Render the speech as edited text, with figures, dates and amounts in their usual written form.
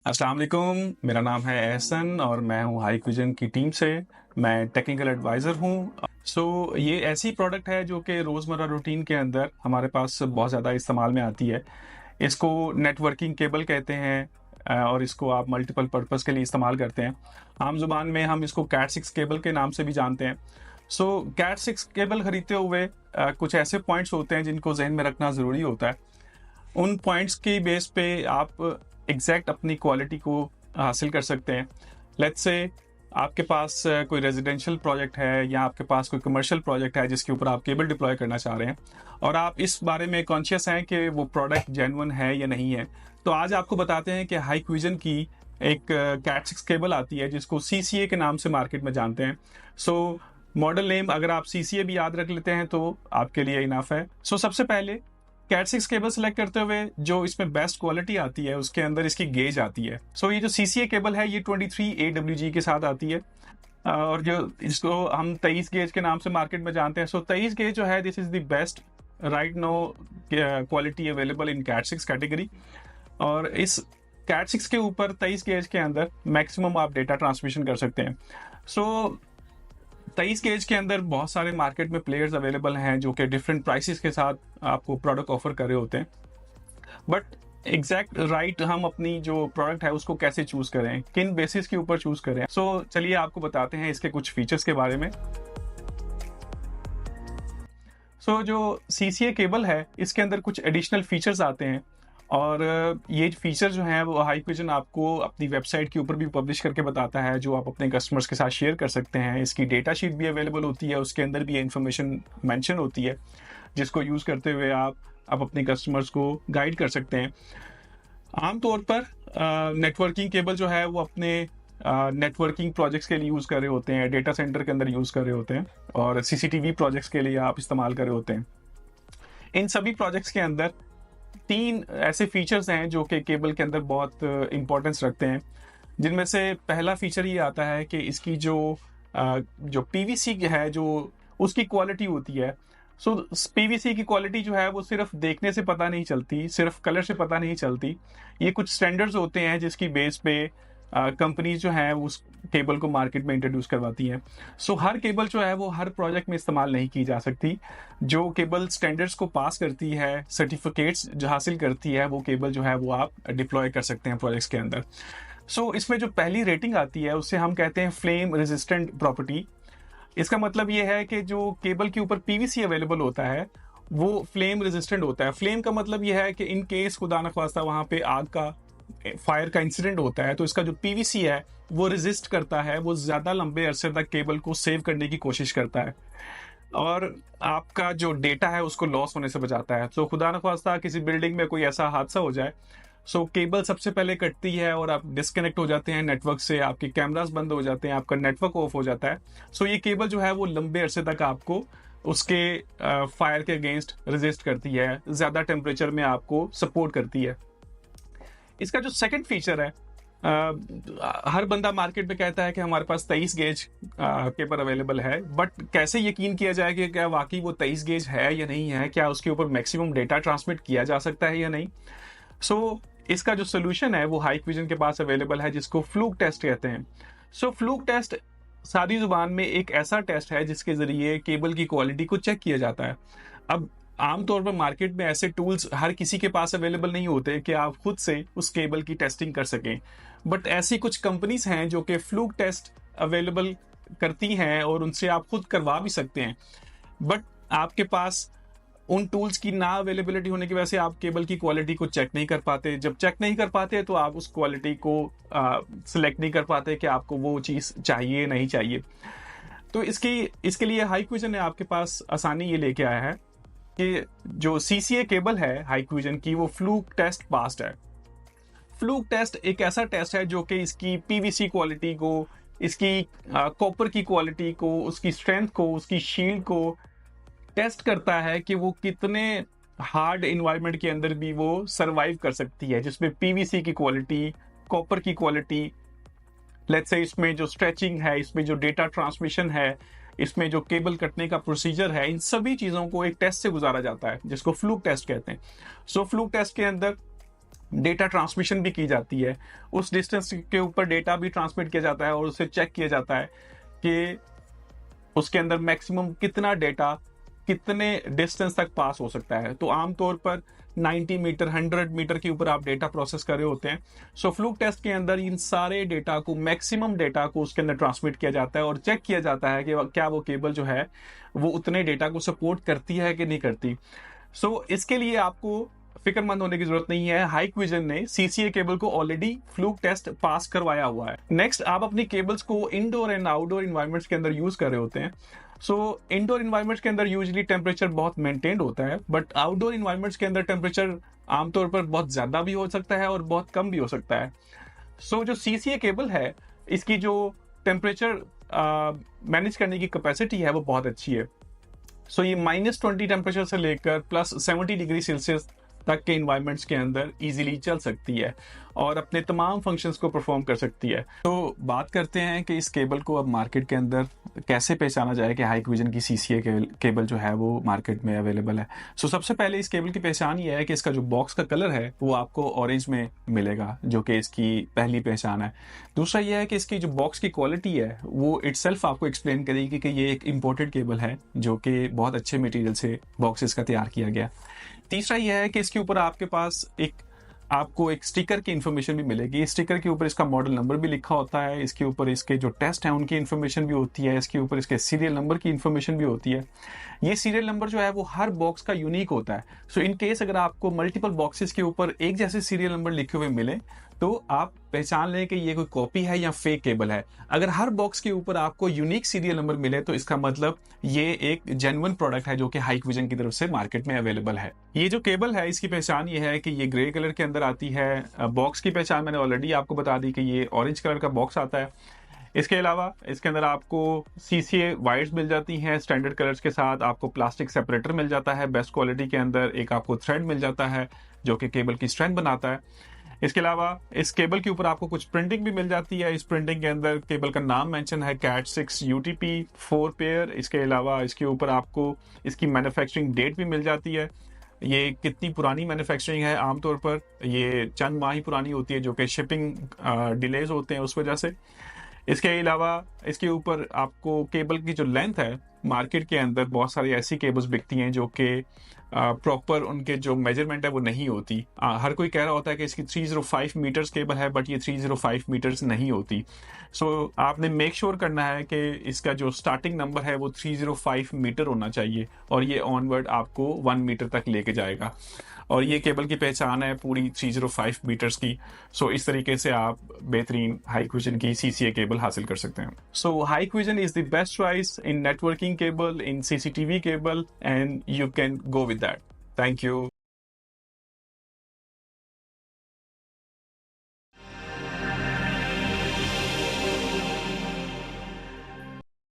अस्सलाम वालेकुम, मेरा नाम है एहसन और मैं हूँ हाईक्विजन की टीम से। मैं टेक्निकल एडवाइज़र हूँ। ये ऐसी प्रोडक्ट है जो कि रोज़मर्रा रूटीन के अंदर हमारे पास बहुत ज़्यादा इस्तेमाल में आती है। इसको नेटवर्किंग केबल कहते हैं और इसको आप मल्टीपल पर्पज़ के लिए इस्तेमाल करते हैं। आम ज़ुबान में हम इसको कैट 6 केबल के नाम से भी जानते हैं। कैट 6 केबल खरीदते हुए कुछ ऐसे पॉइंट्स होते हैं जिनको ज़हन में रखना ज़रूरी होता है। उन पॉइंट्स की बेस पे आप एग्जैक्ट अपनी क्वालिटी को हासिल कर सकते हैं। लेट्स से आपके पास कोई रेजिडेंशियल प्रोजेक्ट है या आपके पास कोई कमर्शियल प्रोजेक्ट है जिसके ऊपर आप केबल डिप्लॉय करना चाह रहे हैं और आप इस बारे में कॉन्शियस हैं कि वो प्रोडक्ट जेन्युइन है या नहीं है। तो आज आपको बताते हैं कि हाईक्विजन की एक कैट 6 केबल आती है जिसको CCA के नाम से मार्केट में जानते हैं। मॉडल नेम अगर आप CCA भी याद रख लेते हैं तो आपके लिए इनफ है। सबसे पहले कैट 6 केबल सेलेक्ट करते हुए जो इसमें बेस्ट क्वालिटी आती है उसके अंदर इसकी गेज आती है। ये जो CCA केबल है ये 23 AWG के साथ आती है और जो इसको हम 23 गेज के नाम से मार्केट में जानते हैं। 23 गेज जो है this is the best right no quality available in cat 6 category. और इस कैट 6 के ऊपर 23 गेज के अंदर मैक्सिमम आप डेटा ट्रांसमिशन कर सकते हैं। 23 गेज के अंदर बहुत सारे मार्केट में प्लेयर्स अवेलेबल हैं जो कि डिफरेंट प्राइसेस के साथ आपको प्रोडक्ट ऑफर कर रहे होते हैं। बट एग्जैक्ट राइट हम अपनी जो प्रोडक्ट है उसको कैसे चूज करें, किन बेसिस के ऊपर चूज करें। चलिए आपको बताते हैं इसके कुछ फीचर्स के बारे में। जो CCA केबल है इसके अंदर कुछ एडिशनल फीचर्स आते हैं और ये फीचर जो हैं वो हाईक्विजन आपको अपनी वेबसाइट के ऊपर भी पब्लिश करके बताता है जो आप अपने कस्टमर्स के साथ शेयर कर सकते हैं। इसकी डेटा शीट भी अवेलेबल होती है, उसके अंदर भी ये इन्फॉर्मेशन मेंशन होती है जिसको यूज़ करते हुए आप अपने कस्टमर्स को गाइड कर सकते हैं। आमतौर पर नेटवर्किंग केबल जो है वो अपने नेटवर्किंग प्रोजेक्ट्स के लिए यूज़ कर रहे होते हैं, डेटा सेंटर के अंदर यूज़ कर रहे होते हैं और CCTV प्रोजेक्ट्स के लिए आप इस्तेमाल कर रहे होते हैं। इन सभी प्रोजेक्ट्स के अंदर 3 ऐसे फीचर्स हैं जो कि केबल के अंदर बहुत इंपॉर्टेंस रखते हैं, जिनमें से पहला फीचर ये आता है कि इसकी जो PVC है जो उसकी क्वालिटी होती है। PVC की क्वालिटी जो है वो सिर्फ देखने से पता नहीं चलती, सिर्फ कलर से पता नहीं चलती। ये कुछ स्टैंडर्ड्स होते हैं जिसकी बेस पे कंपनीज जो हैं उस केबल को मार्केट में इंट्रोड्यूस करवाती हैं। हर केबल जो है वो हर प्रोजेक्ट में इस्तेमाल नहीं की जा सकती। जो केबल स्टैंडर्ड्स को पास करती है, सर्टिफिकेट्स जो हासिल करती है, वो केबल जो है वो आप डिप्लॉय कर सकते हैं प्रोजेक्ट्स के अंदर। इसमें जो पहली रेटिंग आती है उससे हम कहते हैं फ्लेम रेजिस्टेंट प्रॉपर्टी। इसका मतलब ये है कि जो केबल के ऊपर PVC अवेलेबल होता है वो फ्लेम रेजिस्टेंट होता है। फ्लेम का मतलब ये है कि इन केस खुदा न ख्वास्ता वहाँ पे आग का फायर का इंसिडेंट होता है तो इसका जो PVC है वो रेजिस्ट करता है, वो ज्यादा लंबे अरसे तक केबल को सेव करने की कोशिश करता है और आपका जो डेटा है उसको लॉस होने से बचाता है। खुदा न ख्वास्ता किसी बिल्डिंग में कोई ऐसा हादसा हो जाए केबल सबसे पहले कटती है और आप डिस्कनेक्ट हो जाते हैं नेटवर्क से, आपके कैमरास बंद हो जाते हैं, आपका नेटवर्क ऑफ हो जाता है। ये केबल जो है वो लंबे अरसे तक आपको उसके फायर के अगेंस्ट रेजिस्ट करती है, ज्यादा टेम्परेचर में आपको सपोर्ट करती है। इसका जो सेकंड फीचर है, हर बंदा मार्केट में कहता है कि हमारे पास 23 गेज केबल अवेलेबल है, बट कैसे यकीन किया जाए कि क्या वाकई वो 23 गेज है या नहीं है, क्या उसके ऊपर मैक्सिमम डेटा ट्रांसमिट किया जा सकता है या नहीं। इसका जो सोल्यूशन है वो हाईक्विजन के पास अवेलेबल है जिसको फ्लूक टेस्ट कहते हैं। फ्लूक टेस्ट सादी जुबान में एक ऐसा टेस्ट है जिसके जरिए केबल की क्वालिटी को चेक किया जाता है। अब आमतौर पर मार्केट में ऐसे टूल्स हर किसी के पास अवेलेबल नहीं होते कि आप खुद से उस केबल की टेस्टिंग कर सकें, बट ऐसी कुछ कंपनीज हैं जो कि फ्लूक टेस्ट अवेलेबल करती हैं और उनसे आप खुद करवा भी सकते हैं। बट आपके पास उन टूल्स की ना अवेलेबिलिटी होने की वजह से आप केबल की क्वालिटी को चेक नहीं कर पाते। जब चेक नहीं कर पाते तो आप उस क्वालिटी को सिलेक्ट नहीं कर पाते कि आपको वो चीज़ चाहिए नहीं चाहिए। तो इसके लिए हाईक्विजन ने आपके पास आसानी ये लेके आया है कि जो CCA केबल है हाईक्विजन की वो फ्लूक टेस्ट पास्ड है। फ्लूक टेस्ट एक ऐसा टेस्ट है जो कि इसकी PVC क्वालिटी को, इसकी कॉपर की क्वालिटी को, उसकी स्ट्रेंथ को, उसकी शील्ड को टेस्ट करता है कि वो कितने हार्ड इन्वायरमेंट के अंदर भी वो सरवाइव कर सकती है, जिसमें PVC की क्वालिटी, कॉपर की क्वालिटी, लेट्स से इसमें जो स्ट्रेचिंग है, इसमें जो डेटा ट्रांसमिशन है, इसमें जो केबल कटने का प्रोसीजर है, इन सभी चीज़ों को एक टेस्ट से गुजारा जाता है जिसको फ्लूक टेस्ट कहते हैं। फ्लूक टेस्ट के अंदर डेटा ट्रांसमिशन भी की जाती है, उस डिस्टेंस के ऊपर डेटा भी ट्रांसमिट किया जाता है और उसे चेक किया जाता है कि उसके अंदर मैक्सिमम कितना डेटा कितने डिस्टेंस तक पास हो सकता है। तो आमतौर पर 90 मीटर 100 मीटर के ऊपर आप डेटा प्रोसेस कर रहे होते हैं। सो फ्लूक टेस्ट के अंदर इन सारे डेटा को, मैक्सिमम डेटा को उसके अंदर ट्रांसमिट किया जाता है और चेक किया जाता है कि क्या वो केबल जो है वो उतने डेटा को सपोर्ट करती है कि नहीं करती। सो इसके लिए आपको फिक्रमंद होने की जरूरत नहीं है। हाइक्विजन ने सीसीए केबल को ऑलरेडी फ्लूक टेस्ट पास करवाया हुआ है। नेक्स्ट, आप अपनी केबल्स को इंडोर एंड आउटडोर इन्वायरमेंट्स के अंदर यूज कर रहे होते हैं। सो इंडोर इन्वायरमेंट्स के अंदर यूजली टेम्परेचर बहुत मेंटेन्ड होता है, बट आउटडोर इन्वायरमेंट्स के अंदर टेम्परेचर आमतौर पर बहुत ज्यादा भी हो सकता है और बहुत कम भी हो सकता है। सो जो सीसीए केबल है, इसकी जो टेम्परेचर मैनेज करने की कैपेसिटी है वो बहुत अच्छी है। सो ये -20 टेम्परेचर से लेकर +70 डिग्री सेल्सियस तक के इन्वायरमेंट्स के अंदर इजीली चल सकती है और अपने तमाम फंक्शंस को परफॉर्म कर सकती है। तो बात करते हैं कि इस केबल को अब मार्केट के अंदर कैसे पहचाना जाए कि हाइक्विजन की सीसीए केबल जो है वो मार्केट में अवेलेबल है। सो सबसे पहले इस केबल की पहचान ये है कि इसका जो बॉक्स का कलर है वो आपको ऑरेंज में मिलेगा, जो कि इसकी पहली पहचान है। दूसरा ये है कि इसकी जो बॉक्स की क्वालिटी है वो इटसेल्फ आपको एक्सप्लेन करेगी कि ये एक इम्पोर्टेड केबल है जो कि बहुत अच्छे मटेरियल से बॉक्सेस का तैयार किया गया। तीसरा यह है कि इसके ऊपर आपके पास आपको एक स्टिकर की इन्फॉर्मेशन भी मिलेगी। स्टिकर के ऊपर इसका मॉडल नंबर भी लिखा होता है, इसके ऊपर इसके जो टेस्ट हैं उनकी इन्फॉर्मेशन भी होती है, इसके ऊपर इसके सीरियल नंबर की इन्फॉर्मेशन भी होती है। ये सीरियल नंबर जो है वो हर बॉक्स का यूनिक होता है। सो इन केस अगर आपको मल्टीपल बॉक्सेस के ऊपर एक जैसे सीरियल नंबर लिखे हुए मिले तो आप पहचान लें कि ये कोई कॉपी है या फेक केबल है। अगर हर बॉक्स के ऊपर आपको यूनिक सीरियल नंबर मिले तो इसका मतलब ये एक जेन्युइन प्रोडक्ट है जो कि हाइक्विजन की तरफ से मार्केट में अवेलेबल है। ये जो केबल है इसकी पहचान ये है कि ये ग्रे कलर के अंदर आती है। बॉक्स की पहचान मैंने ऑलरेडी आपको बता दी कि ये ऑरेंज कलर का बॉक्स आता है। इसके अलावा इसके अंदर आपको सीसीए वायर्स मिल जाती हैं स्टैंडर्ड कलर्स के साथ, आपको प्लास्टिक सेपरेटर मिल जाता है बेस्ट क्वालिटी के अंदर, एक आपको थ्रेड मिल जाता है जो कि केबल की स्ट्रेंथ बनाता है। इसके अलावा इस केबल के ऊपर आपको कुछ प्रिंटिंग भी मिल जाती है। इस प्रिंटिंग के अंदर केबल का नाम मेंशन है CAT 6 UTP 4 पेयर। इसके अलावा इसके ऊपर आपको इसकी मैन्युफैक्चरिंग डेट भी मिल जाती है, ये कितनी पुरानी मैन्युफैक्चरिंग है। आमतौर पर ये चंद माह ही पुरानी होती है जो कि शिपिंग डिलेज होते हैं उस वजह से। इसके अलावा इसके ऊपर आपको केबल की जो लेंथ है, मार्केट के अंदर बहुत सारी ऐसी केबल्स बिकती हैं जो कि प्रॉपर उनके जो मेजरमेंट है वो नहीं होती। हर कोई कह रहा होता है कि इसकी 305 मीटर्स केबल है, बट ये 305 मीटर्स नहीं होती। सो आपने मेक श्योर करना है कि इसका जो स्टार्टिंग नंबर है वो 305 मीटर होना चाहिए और ये ऑनवर्ड आपको 1 मीटर तक लेके जाएगा। और ये केबल की पहचान है पूरी 305 मीटर्स की। सो इस तरीके से आप बेहतरीन हाइक्विजन की सीसीए केबल हासिल कर सकते हैं। So Hikvision is the best choice in networking cable, in CCTV cable, and you can go with that. Thank you.